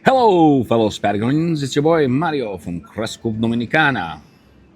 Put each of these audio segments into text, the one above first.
Hello, fellow Patagonians. It's your boy Mario from Crest Group Dominicana.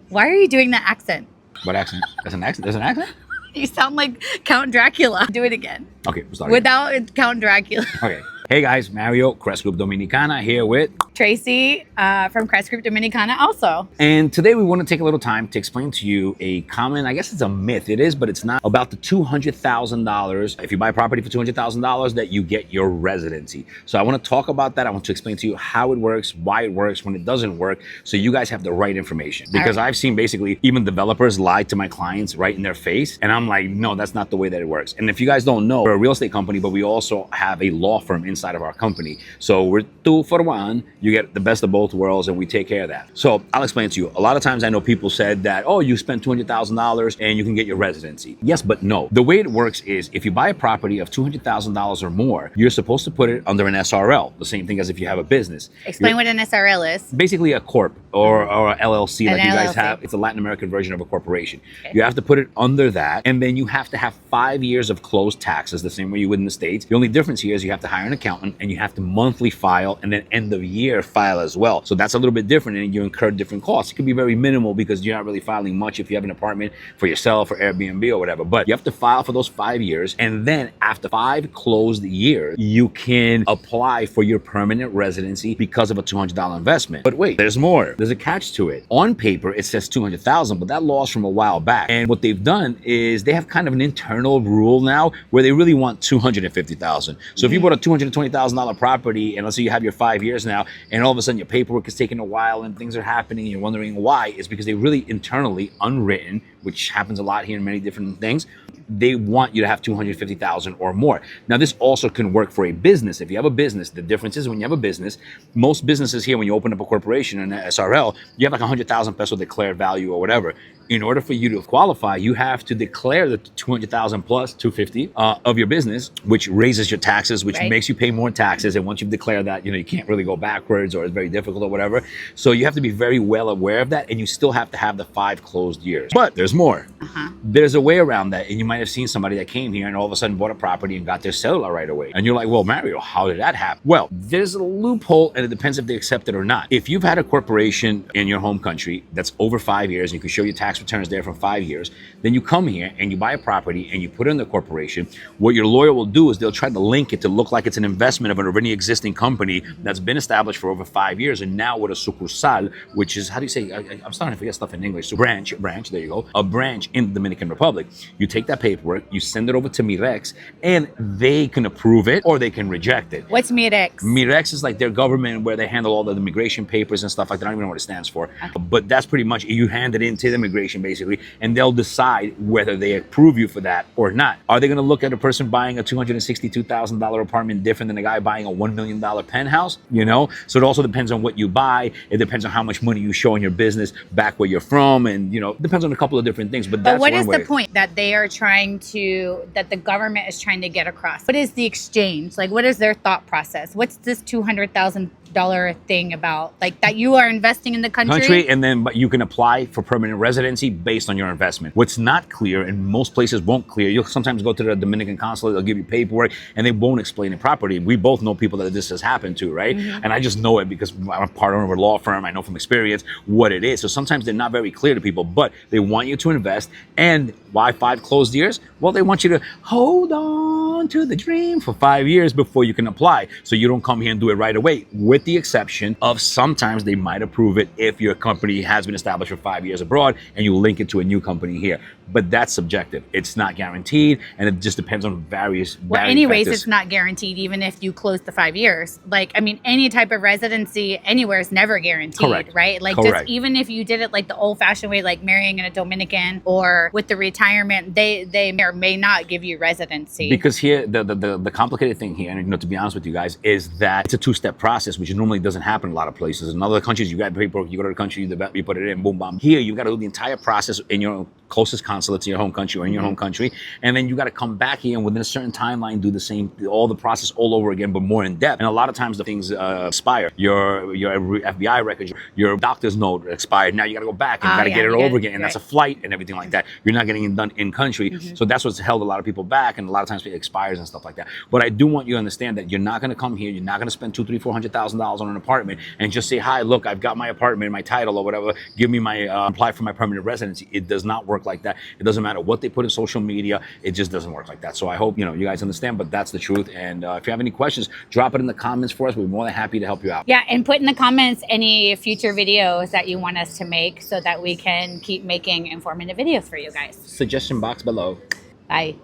Why are you doing that accent? What accent? That's an accent? There's an accent? You sound like Count Dracula. Do it again. Okay, we'll start again. Without Count Dracula. Okay. Hey guys, Mario, Crest Group Dominicana here with... Tracy from Crest Group Dominicana also. And today we want to take a little time to explain to you a common, I guess it's a myth. It is, but it's not, about the $200,000. If you buy a property for $200,000 that you get your residency. So I want to talk about that. I want to explain to you how it works, why it works, when it doesn't work, so you guys have the right information. Because I've seen basically even developers lie to my clients right in their face. And I'm like, no, that's not the way that it works. And if you guys don't know, we're a real estate company, but we also have a law firm inside of our company. So we're 2 for 1. You get the best of both worlds and we take care of that. So I'll explain to you. A lot of times I know people said that, oh, you spent $200,000 and you can get your residency. Yes, but no. The way it works is if you buy a property of $200,000 or more, you're supposed to put it under an SRL. The same thing as if you have a business. Explain what an SRL is. Basically a corp or a LLC like you guys LLC. have. It's a Latin American version of a corporation. Okay. You have to put it under that, and then you have to have 5 years of closed taxes, the same way you would in the States. The only difference here is you have to hire an accountant and you have to monthly file and then end of year file as well. So that's a little bit different and you incur different costs. It could be very minimal because you're not really filing much if you have an apartment for yourself or Airbnb or whatever, but you have to file for those 5 years. And then after 5 closed years, you can apply for your permanent residency because of a $200 investment. But wait, there's more. There's a catch to it. On paper, it says 200,000, but that law's from a while back. And what they've done is they have kind of an internal rule now where they really want 250,000. So if you bought a $220,000 property and let's say you have your 5 years now and all of a sudden your paperwork is taking a while and things are happening and you're wondering why, it's because they really internally, unwritten, which happens a lot here in many different things, they want you to have 250,000 or more. Now, this also can work for a business. If you have a business, the difference is when you have a business, most businesses here, when you open up a corporation and an SRL, you have like 100,000 peso declared value or whatever. In order for you to qualify, you have to declare the 200,000 plus 250 of your business, which raises your taxes, which makes you pay more taxes. And once you've declared that, you can't really go backwards or it's very difficult or whatever. So you have to be very well aware of that. And you still have to have the 5 closed years. But there's more. There's a way around that. And you might have seen somebody that came here and all of a sudden bought a property and got their cellular right away. And you're like, well, Mario, how did that happen? Well, there's a loophole and it depends if they accept it or not. If you've had a corporation in your home country that's over 5 years, and you can show your tax returns there for 5 years, then you come here and you buy a property and you put it in the corporation. What your lawyer will do is they'll try to link it to look like it's an investment of an already existing company that's been established for over 5 years and now with a sucursal, which is, how do you say, I'm starting to forget stuff in English. So branch, there you go, a branch in the Dominican Republic. You take that paperwork, you send it over to Mirex, and they can approve it or they can reject it. What's Mirex? Mirex is like their government where they handle all the immigration papers and stuff like that. I don't even know what it stands for. But that's pretty much, you hand it into the immigration basically, and they'll decide whether they approve you for that or not. Are they going to look at a person buying a $262,000 apartment different than a guy buying a $1 million penthouse? So it also depends on what you buy. It depends on how much money you show in your business back where you're from, and it depends on a couple of different things. But that's what one is way. The point that that the government is trying to get across? What is the exchange? Like, what is their thought process? What's this $200,000 thing about, like, that you are investing in the country and then but you can apply for permanent residency based on your investment. What's not clear, and most places won't clear, you'll sometimes go to the Dominican consulate, they'll give you paperwork and they won't explain it properly. We both know people that this has happened to, right? And I just know it because I'm a partner of a law firm. I know from experience what it is. So sometimes they're not very clear to people, but they want you to invest. And why 5 closed years? Well, they want you to hold on to the dream for 5 years before you can apply. So you don't come here and do it right away, with the exception of sometimes they might approve it if your company has been established for 5 years abroad and you link it to a new company here. But that's subjective. It's not guaranteed, and it just depends on various anyways factors. It's not guaranteed even if you close the 5 years. Like, I mean, any type of residency anywhere is never guaranteed. Correct. Right? Like, Correct. Just even if you did it like the old-fashioned way, like marrying in a Dominican or with the retirement, they may or may not give you residency. Because here, the complicated thing here, and to be honest with you guys, is that it's a 2-step process, which normally doesn't happen in a lot of places. In other countries, you got paperwork, you go to the country, you put it in, boom, bam. Here, you got to do the entire process in your closest consulate to your home country or in your home country, and then you got to come back here and within a certain timeline do the same, all the process all over again, but more in depth. And a lot of times the things expire. Your FBI records, your doctor's note expired. Now you got to go back and you got to get it over again, and that's a flight and everything like that. You're not getting it done in country, so that's what's held a lot of people back, and a lot of times it expires and stuff like that. But I do want you to understand that you're not going to come here, you're not going to spend $200,000, $300,000, $400,000 on an apartment and just say, hi, look, I've got my apartment, my title or whatever, give me my apply for my permanent residency. It does not work like that. It doesn't matter what they put in social media, it just doesn't work like that. So I hope you guys understand, but that's the truth. And if you have any questions, drop it in the comments for us. We're more than happy to help you out. Yeah, and put in the comments any future videos that you want us to make so that we can keep making informative videos for you guys. Suggestion box below. Bye.